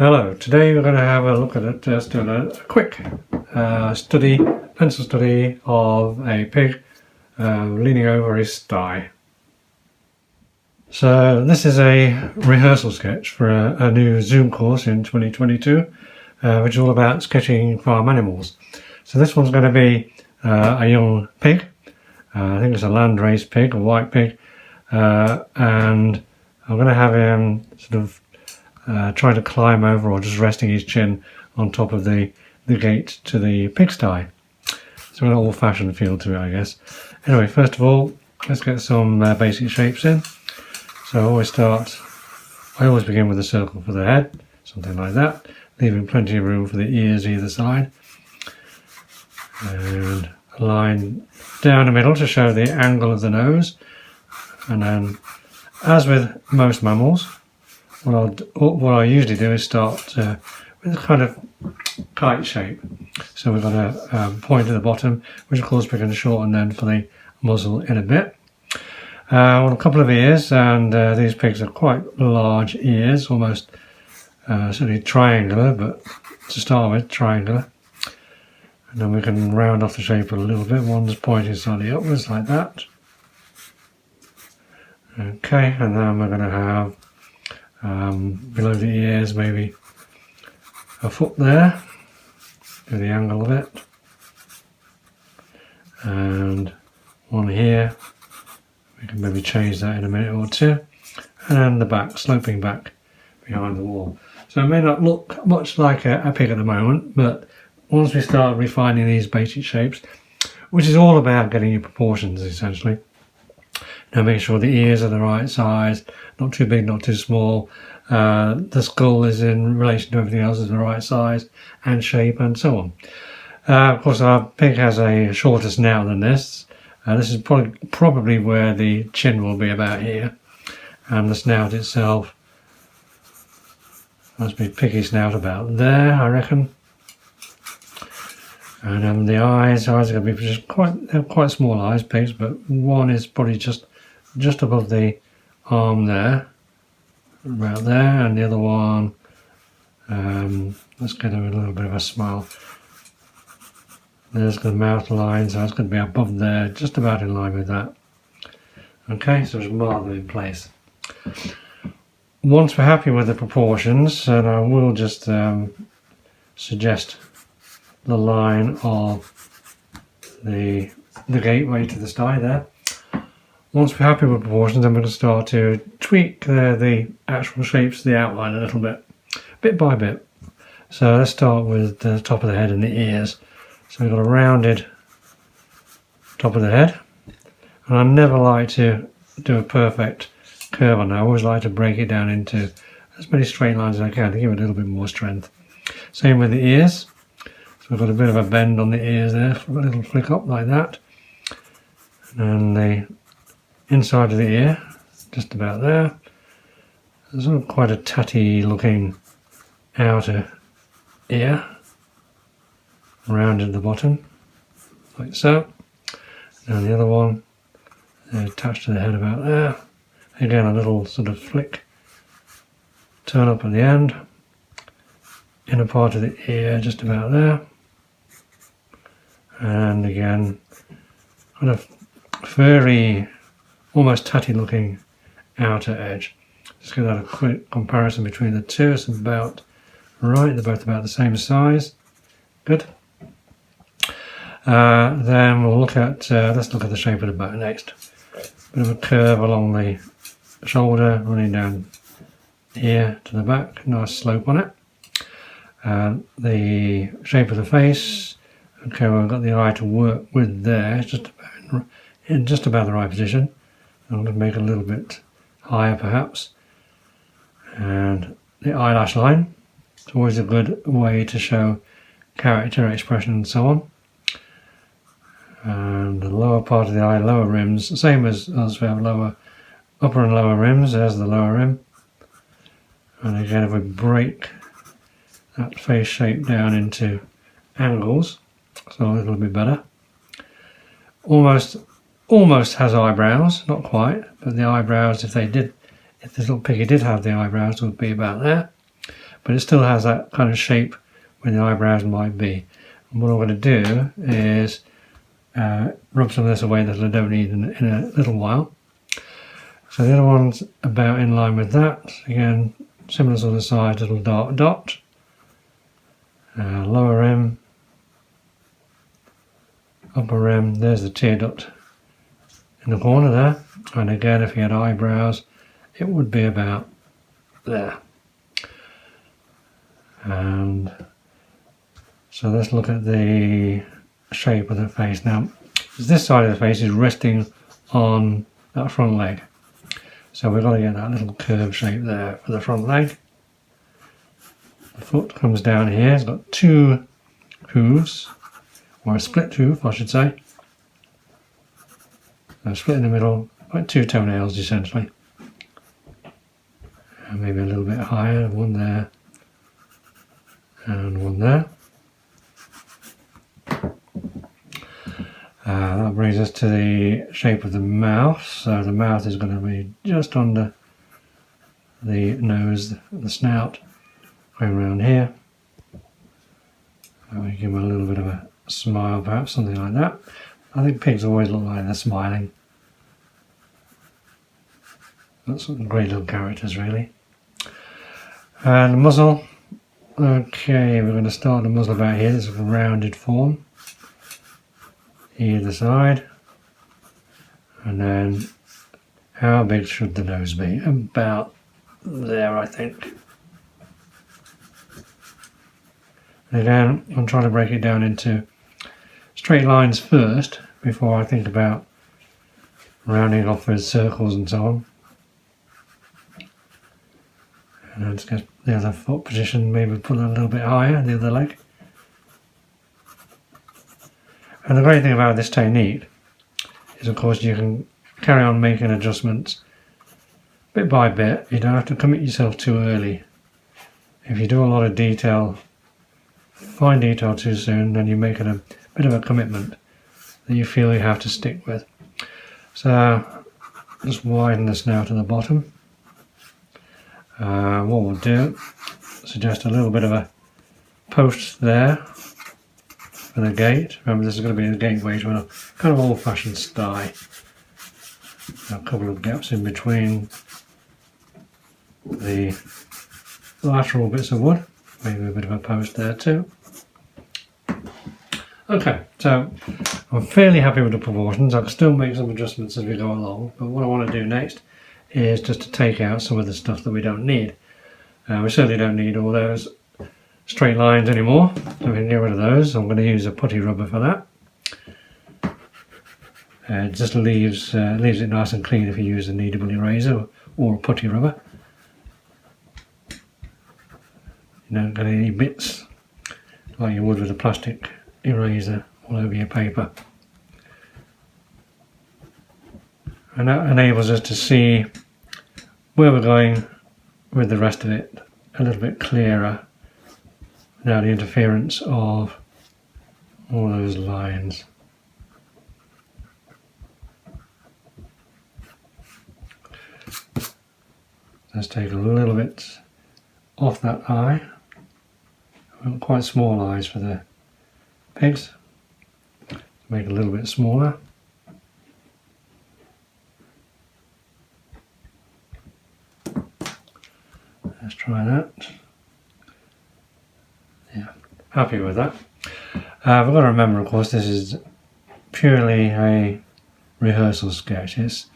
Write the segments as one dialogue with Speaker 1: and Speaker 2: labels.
Speaker 1: Hello, today we're going to have a look at it, just doing a quick pencil study of a pig leaning over his sty. So this is a rehearsal sketch for a new Zoom course in 2022, which is all about sketching farm animals. So this one's going to be a young pig. I think it's a landrace pig, a white pig, and I'm going to have him sort of trying to climb over, or just resting his chin on top of the gate to the pigsty. So an old-fashioned feel to it, I guess. Anyway, first of all, let's get some basic shapes in. So I always begin with a circle for the head, something like that, leaving plenty of room for the ears either side. And a line down the middle to show the angle of the nose. And then, as with most mammals, what I usually do is start with a kind of kite shape. So we've got a point at the bottom, which of course we can shorten then for the muzzle in a bit. A couple of ears, and these pigs are quite large ears, almost certainly triangular, but to start with, triangular. And then we can round off the shape a little bit. One's pointing slightly upwards like that. Okay, and then we're going to have below the ears maybe a foot there, do the angle of it, and one here. We can maybe change that in a minute or two, and then the back, sloping back behind the wall. So it may not look much like a pig at the moment, but once we start refining these basic shapes, which is all about getting your proportions essentially. Now making sure the ears are the right size, not too big, not too small. The skull is in relation to everything else, is the right size and shape, and so on. Of course, our pig has a shorter snout than this. This is probably where the chin will be, about here, and the snout itself must be piggy snout about there, I reckon. And the eyes are going to be just quite small eyes, pigs, but one is probably just above the arm there, about there, and the other one, let's get a little bit of a smile. There's the mouth line, so it's going to be above there, just about in line with that. Okay, so just mark them in place. Once we're happy with the proportions, and I will just suggest the line of the gateway to the sty there. Once we're happy with proportions, then we're going to start to tweak the actual shapes of the outline a little bit by bit. So let's start with the top of the head and the ears. So we've got a rounded top of the head, and I never like to do a perfect curve on that. I always like to break it down into as many straight lines as I can to give it a little bit more strength. Same with the ears. So we've got a bit of a bend on the ears there, a little flick up like that, and the inside of the ear, just about there. There's quite a tatty looking outer ear, rounded at the bottom, like so. And the other one, attached to the head about there. Again, a little sort of flick, turn up at the end. Inner part of the ear, just about there. And again, kind of furry, almost tatty looking outer edge. Just get that a quick comparison between the two. It's about right, they're both about the same size. Good. Then we'll look at, let's look at the shape of the back next. Bit of a curve along the shoulder, running down here to the back, nice slope on it. The shape of the face, okay, well, I've got the eye to work with there, it's just about the right position. I'm going to make it a little bit higher perhaps. And the eyelash line, it's always a good way to show character, expression and so on. And the lower part of the eye, lower rims, same as we have upper and lower rims. There's the lower rim. And again, if we break that face shape down into angles, so a little bit better. Almost has eyebrows, not quite, but the eyebrows, if this little piggy did have the eyebrows, would be about there. but it still has that kind of shape where the eyebrows might be. And what I'm going to do is rub some of this away that I don't need in a little while. So the other one's about in line with that. Again, similar sort of size, little dark dot. Lower rim, upper rim, there's the tear duct in the corner there. And again, if you had eyebrows, it would be about there. And so let's look at the shape of the face now. This side of the face is resting on that front leg. So we've got to get that little curved shape there for the front leg. The foot comes down here, it's got two hooves, or a split hoof I should say. So split in the middle, like two toenails essentially. And maybe a little bit higher, one there and one there. That brings us to the shape of the mouth. So the mouth is going to be just under the nose, the snout, going around here. We give them a little bit of a smile, perhaps, something like that. I think pigs always look like they're smiling. That's some great little characters, really. And the muzzle. Okay, we're going to start the muzzle about here. This is a rounded form. Either side. And then how big should the nose be? About there, I think. And again, I'm trying to break it down into straight lines first before I think about rounding off with circles and so on. And let's get the other foot position, maybe put it a little bit higher, the other leg. And the great thing about this technique is, of course, you can carry on making adjustments bit by bit. You don't have to commit yourself too early. If you do a lot of detail, fine detail too soon, then you're making a bit of a commitment that you feel you have to stick with. So just widen this now to the bottom. What we'll do, suggest a little bit of a post there for the gate. Remember, this is going to be a gateway to a kind of old-fashioned sty. A couple of gaps in between the lateral bits of wood. Maybe a bit of a post there too. Okay, so I'm fairly happy with the proportions. I can still make some adjustments as we go along, but what I want to do next is just to take out some of the stuff that we don't need. We certainly don't need all those straight lines anymore, so we can get rid of those. I'm going to use a putty rubber for that. It just leaves it nice and clean if you use a kneadable eraser or a putty rubber. You don't get any bits like you would with a plastic eraser all over your paper. And that enables us to see where we're going with the rest of it a little bit clearer without the interference of all those lines. Let's take a little bit off that eye. Quite small eyes for the pigs. Make it a little bit smaller. Let's try that. Yeah, happy with that. We've got to remember, of course, this is purely a rehearsal sketch. It's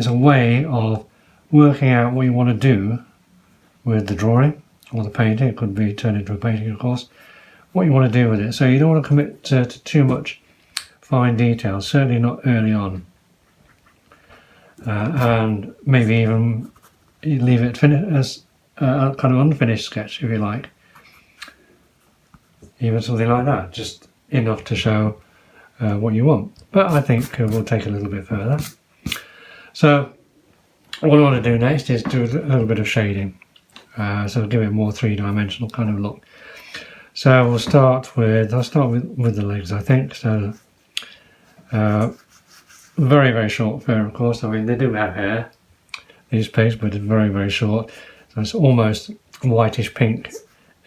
Speaker 1: a way of working out what you want to do with the drawing or the painting. It could be turned into a painting, of course. What you want to do with it. So you don't want to commit to too much fine detail, certainly not early on. And maybe even leave it as a kind of unfinished sketch, if you like. Even something like that, just enough to show what you want. But I think we'll take a little bit further. So what I want to do next is do a little bit of shading. So give it a more three-dimensional kind of look. So I'll start with the legs, I think. So very, very short fur, of course. I mean, they do have hair, these pigs, but it's very, very short. So it's almost whitish pink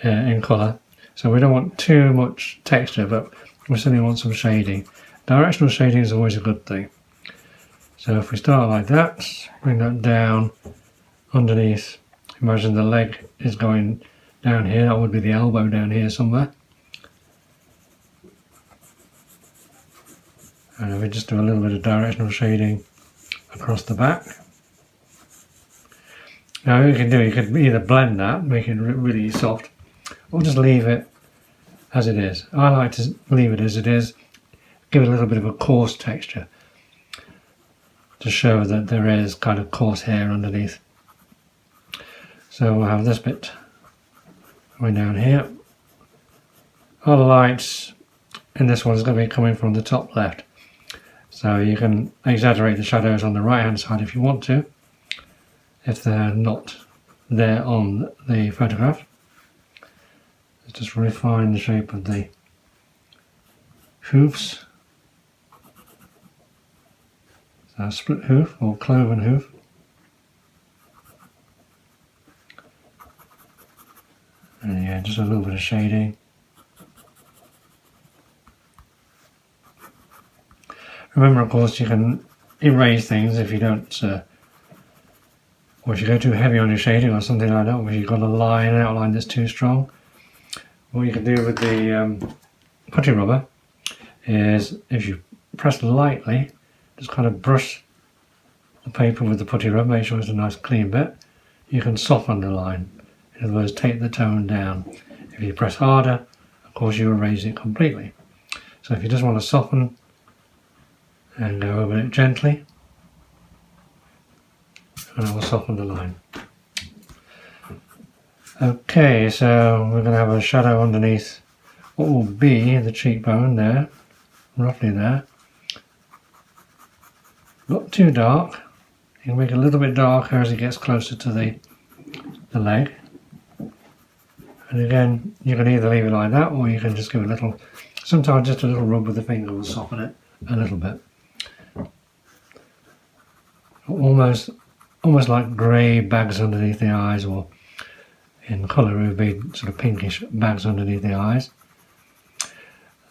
Speaker 1: in colour. So we don't want too much texture, but we certainly want some shading. Directional shading is always a good thing. So if we start like that, bring that down underneath. Imagine the leg is going down here. That would be the elbow down here somewhere. And if we just do a little bit of directional shading across the back. Now you can either blend that, make it really soft, or just leave it as it is. I like to leave it as it is, give it a little bit of a coarse texture to show that there is kind of coarse hair underneath. So we'll have this bit going down here. All the lights in this one is going to be coming from the top left. So you can exaggerate the shadows on the right hand side if you want to, if they're not there on the photograph. Let's just refine the shape of the hoofs. So split hoof or cloven hoof. And yeah, just a little bit of shading. Remember, of course, you can erase things if you don't, or if you go too heavy on your shading or something like that, or if you've got an outline that's too strong. What you can do with the putty rubber is, if you press lightly, just kind of brush the paper with the putty rubber, make sure it's a nice clean bit. You can soften the line. In other words, take the tone down. If you press harder, of course you erase it completely. So if you just want to soften and go over it gently, and it will soften the line. Okay, so we're going to have a shadow underneath what will be the cheekbone there, roughly there. Not too dark. You can make it a little bit darker as it gets closer to the leg. And again, you can either leave it like that, or you can just give it a little, sometimes just a little rub with the finger will soften it a little bit. Almost like grey bags underneath the eyes, or in colour it would be sort of pinkish bags underneath the eyes.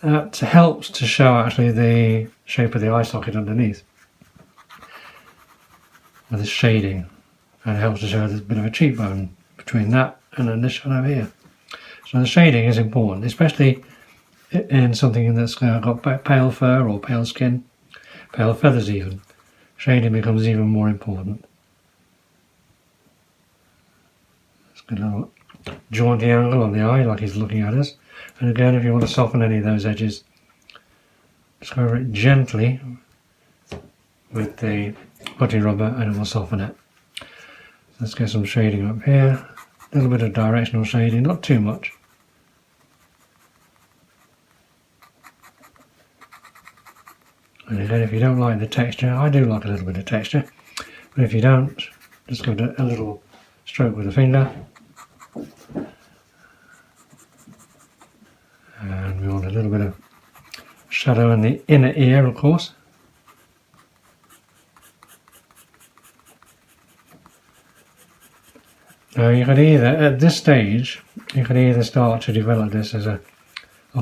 Speaker 1: That helps to show actually the shape of the eye socket underneath with the shading, and it helps to show there's a bit of a cheekbone between that and then this shadow here. So the shading is important, especially in something that's got pale fur or pale skin, pale feathers even. Shading becomes even more important. Let's get a little jaunty angle on the eye, like he's looking at us. And again, if you want to soften any of those edges, just go over it gently with the putty rubber and it will soften it. Let's get some shading up here. A little bit of directional shading, not too much. And again, if you don't like the texture, I do like a little bit of texture, but if you don't, just give it a little stroke with the finger. And we want a little bit of shadow in the inner ear, of course. Now you could either, at this stage, you could either start to develop this as a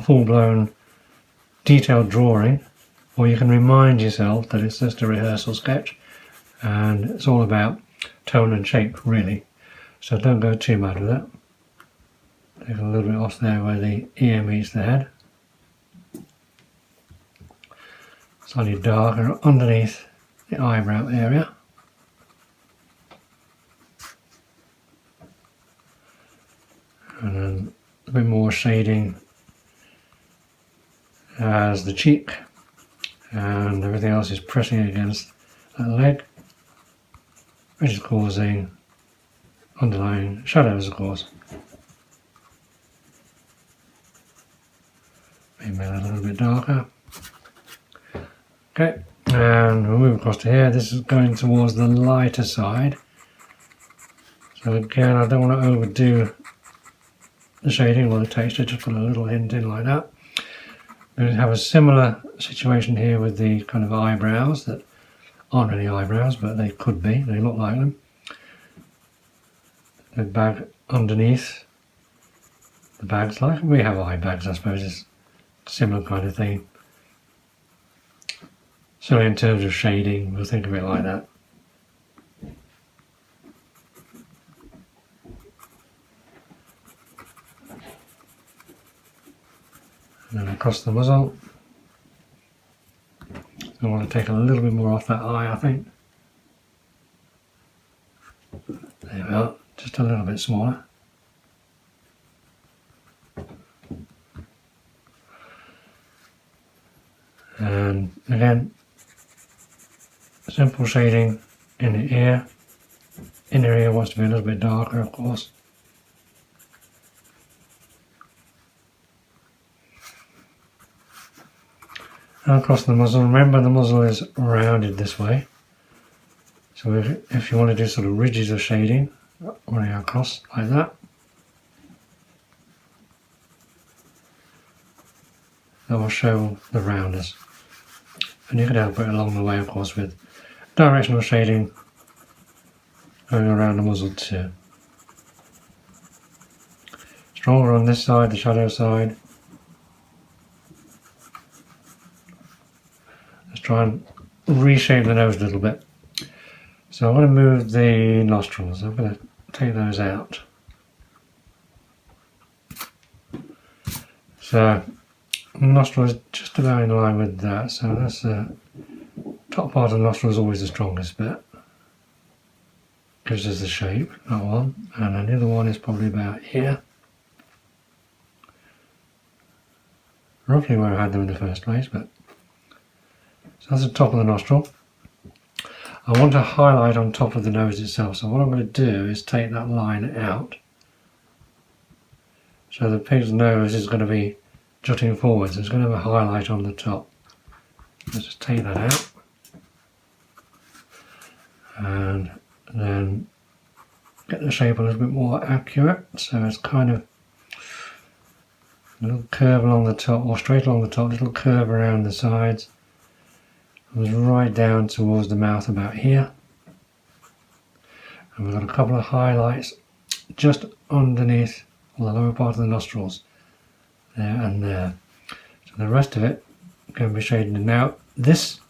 Speaker 1: full-blown detailed drawing, or you can remind yourself that it's just a rehearsal sketch and it's all about tone and shape, really. So don't go too mad with it. Take a little bit off there where the ear meets the head. Slightly darker underneath the eyebrow area. And then a bit more shading as the cheek, and everything else is pressing against that leg, which is causing underlying shadows, of course. Maybe a little bit darker. Okay, and we'll move across to here. This is going towards the lighter side. So again, I don't want to overdo the shading or the texture, just put a little hint in like that. We have a similar situation here with the kind of eyebrows that aren't really eyebrows, but they could be, they look like them. The bag underneath the bags, like we have eye bags, I suppose it's a similar kind of thing. So in terms of shading, we'll think of it like that. And then across the muzzle. I want to take a little bit more off that eye, I think. There we are, just a little bit smaller. And again, simple shading in the ear. Inner ear wants to be a little bit darker, of course. And across the muzzle, remember the muzzle is rounded this way. So if you want to do sort of ridges of shading, running across like that. That will show the roundness. And you can help it along the way, of course, with directional shading going around the muzzle too. Stronger on this side, the shadow side. Let's try and reshape the nose a little bit. So I'm going to move the nostrils. I'm going to take those out. So the nostril is just about in line with that. So that's the top part of the nostril is always the strongest bit. Gives us the shape, that one. And then the other one is probably about here. Roughly where I had them in the first place, but so that's the top of the nostril. I want to highlight on top of the nose itself, so what I'm going to do is take that line out. So the pig's nose is going to be jutting forwards, it's going to have a highlight on the top. Let's just take that out. And then get the shape a little bit more accurate, so it's kind of a little curve along the top, or straight along the top, little curve around the sides. Comes right down towards the mouth about here. And we've got a couple of highlights just underneath the lower part of the nostrils. There and there. So the rest of it can be shaded in. Now this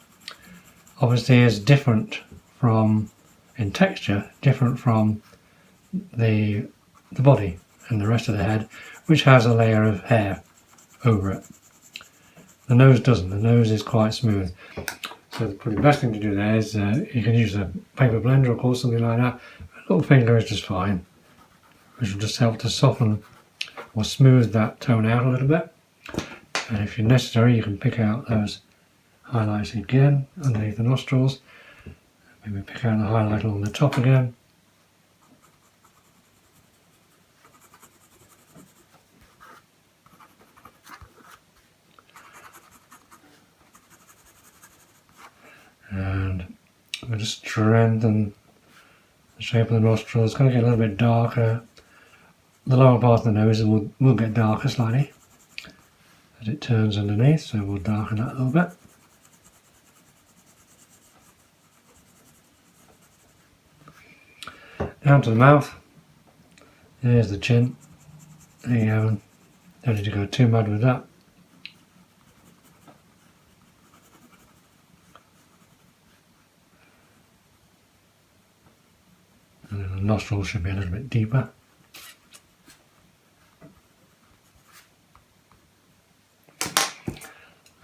Speaker 1: obviously is different from, in texture, different from the body and the rest of the head, which has a layer of hair over it. The nose doesn't. The nose is quite smooth. So probably the best thing to do there is you can use a paper blender, of course, something like that. A little finger is just fine, which will just help to soften or smooth that tone out a little bit. And if you're necessary, you can pick out those highlights again underneath the nostrils. Maybe pick out the highlight along the top again. And I'm going to strengthen the shape of the nostril. It's going to get a little bit darker. The lower part of the nose will get darker slightly as it turns underneath, so we'll darken that a little bit. Down to the mouth. There's the chin. There you go. Don't need to go too mad with that. And then the nostrils should be a little bit deeper.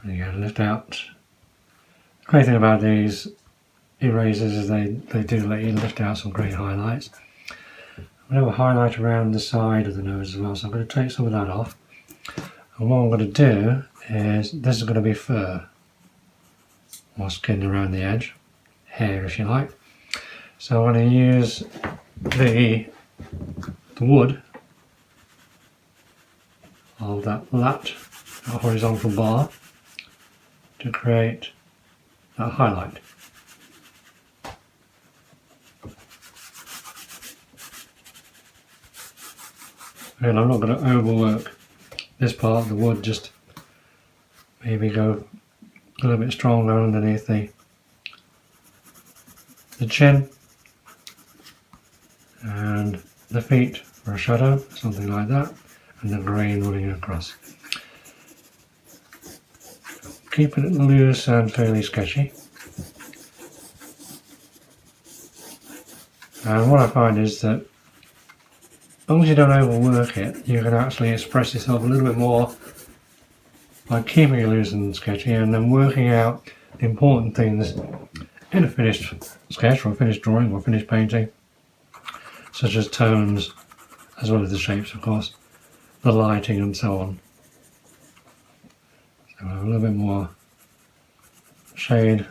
Speaker 1: There you go, lift out. The great thing about these erasers is they do let you lift out some great highlights. I'm going to have a highlight around the side of the nose as well, so I'm going to take some of that off. And what I'm going to do is, this is going to be fur, or skin around the edge, hair if you like. So I'm going to use the wood of that lat, that horizontal bar, to create that highlight. And I'm not going to overwork this part of the wood, just maybe go a little bit stronger underneath the chin and the feet for a shadow, something like that. and the green running across. Keeping it loose and fairly sketchy. And what I find is that as long as you don't overwork it, you can actually express yourself a little bit more by keeping it loose and sketchy, and then working out the important things in a finished sketch or a finished drawing or finished painting, such as tones, as well as the shapes, of course, the lighting and so on. So we'll have a little bit more shade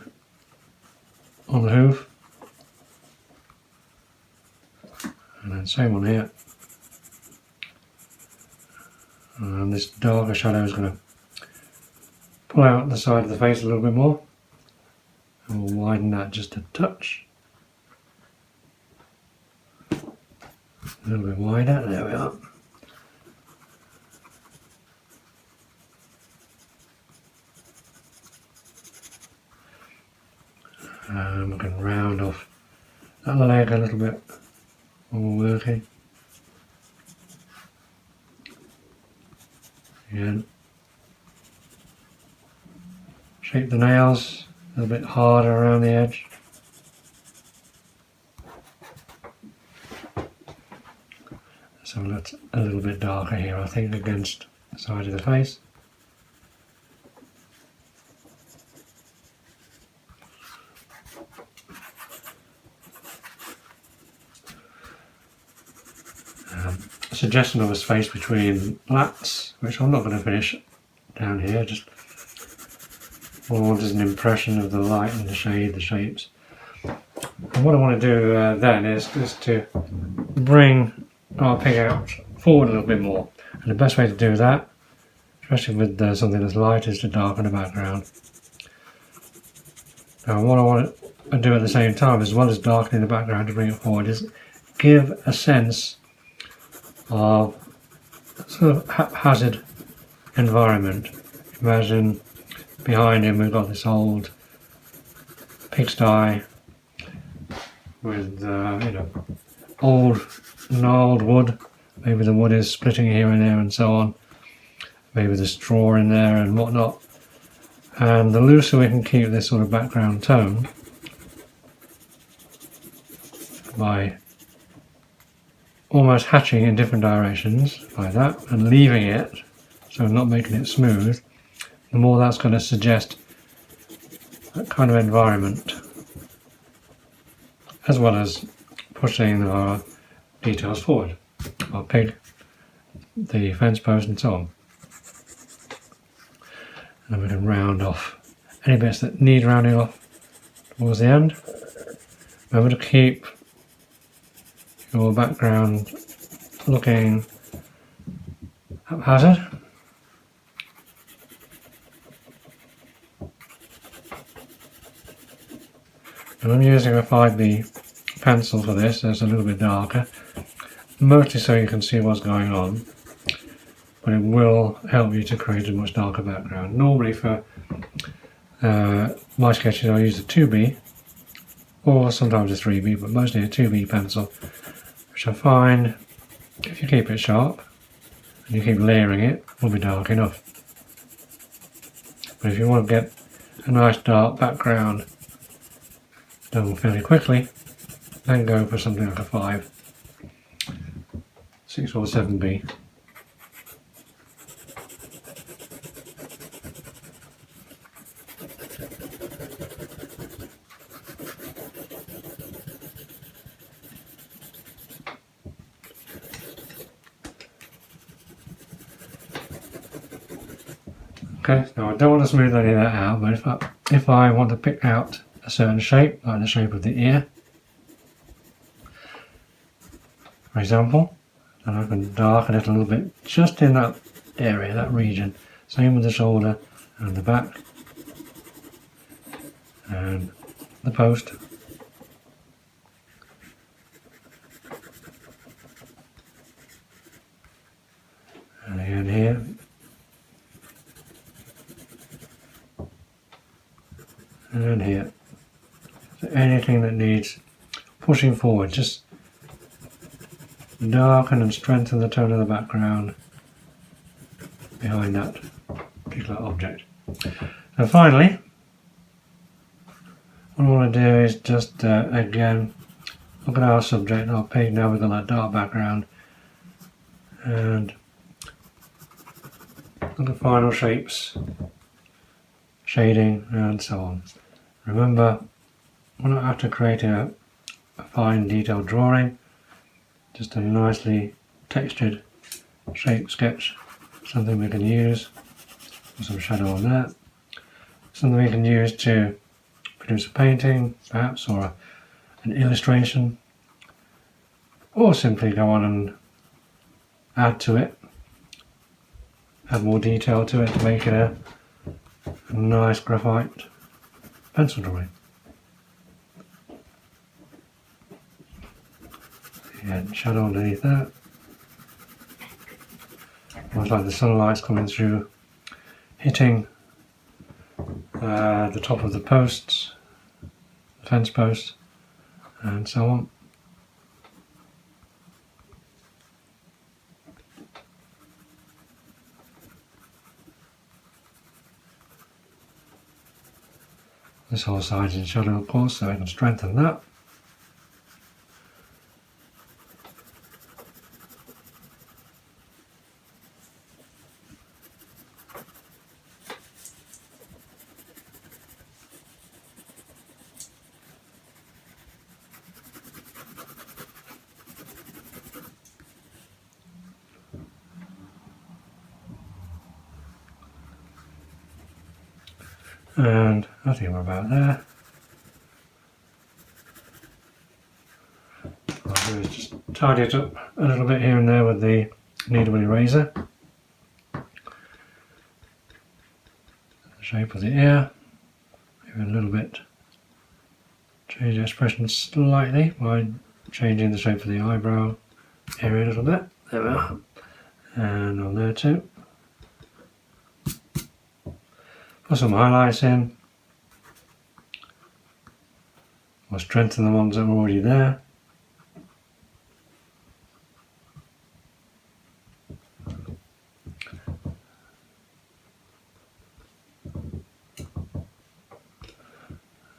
Speaker 1: on the hoof, and then same on here. And this darker shadow is going to pull out the side of the face a little bit more, and we'll widen that just a touch. A little bit wider, there we are. And we can round off that leg a little bit while we're working. Again, shape the nails a little bit harder around the edge. So that's a little bit darker here, I think, against the side of the face. Suggestion of a space between lats, which I'm not going to finish down here, just more as an impression of the light and the shade, the shapes. And what I want to do then is just to bring our pig out forward a little bit more. And the best way to do that, especially with something that's light, is to darken the background. Now what I want to do at the same time, as well as darkening the background to bring it forward, is give a sense of sort of haphazard environment. Imagine behind him we've got this old pigsty with old gnarled wood. Maybe the wood is splitting here and there and so on. Maybe there's straw in there and whatnot. And the looser we can keep this sort of background tone by almost hatching in different directions like that and leaving it, so not making it smooth, the more that's going to suggest that kind of environment, as well as pushing our details forward, our pig, the fence post and so on. And then we can round off any bits that need rounding off towards the end. Remember to keep your background looking haphazard. And I'm using a 5B pencil for this, so it's a little bit darker, mostly so you can see what's going on, but it will help you to create a much darker background. Normally for my sketches I use a 2B or sometimes a 3B, but mostly a 2B pencil, which I find, if you keep it sharp and you keep layering it, will be dark enough. But if you want to get a nice dark background done fairly quickly, then go for something like a 5, 6 or 7B. Okay, now I don't want to smooth any of that out, but if I want to pick out a certain shape, like the shape of the ear, for example, then I can darken it a little bit just in that area, that region. Same with the shoulder and the back and the post. And again here. And here. So anything that needs pushing forward, just darken and strengthen the tone of the background behind that particular object. And finally, what I want to do is just again look at our subject, our page now with that dark background, and look at final shapes, shading, and so on. Remember, we're not after creating a fine detailed drawing, just a nicely textured shape sketch, something we can use, put some shadow on that, something we can use to produce a painting perhaps, or an illustration, or simply go on and add to it, add more detail to it to make it a nice graphite pencil drawing. Yeah, shadow underneath that. Almost like the sunlight's coming through, hitting the top of the posts, the fence posts, and so on. This whole side's in shadow, of course, so I can strengthen that. And I think we're about there. What I'll do is just tidy it up a little bit here and there with the kneadable eraser. The shape of the ear, maybe a little bit. Change the expression slightly by changing the shape of the eyebrow area a little bit. There we are. And on there too. Put some highlights in, or strengthen the ones that were already there.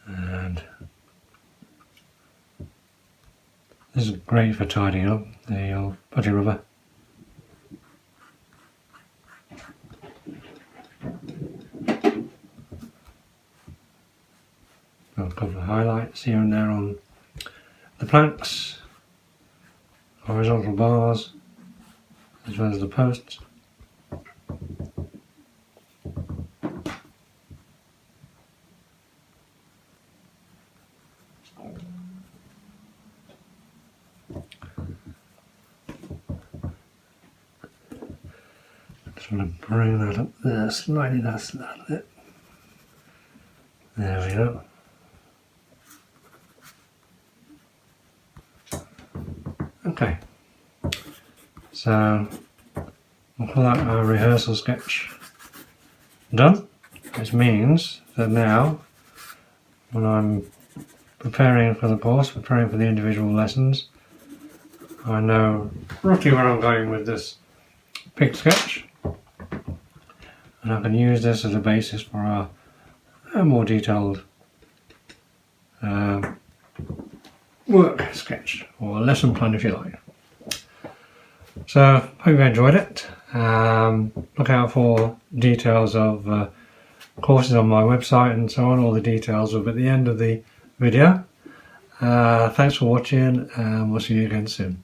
Speaker 1: And this is great for tidying up the old putty rubber. A couple of highlights here and there on the planks, horizontal bars, as well as the posts. Just want to bring that up there slightly, that's it. There we go. Okay, so we'll call that our rehearsal sketch done, which means that now when I'm preparing for the course, preparing for the individual lessons, I know roughly where I'm going with this pig sketch, and I can use this as a basis for a more detailed work sketch, or lesson plan if you like. So, hope you enjoyed it. Look out for details of courses on my website and so on. All the details will be at the end of the video. Thanks for watching, and we'll see you again soon.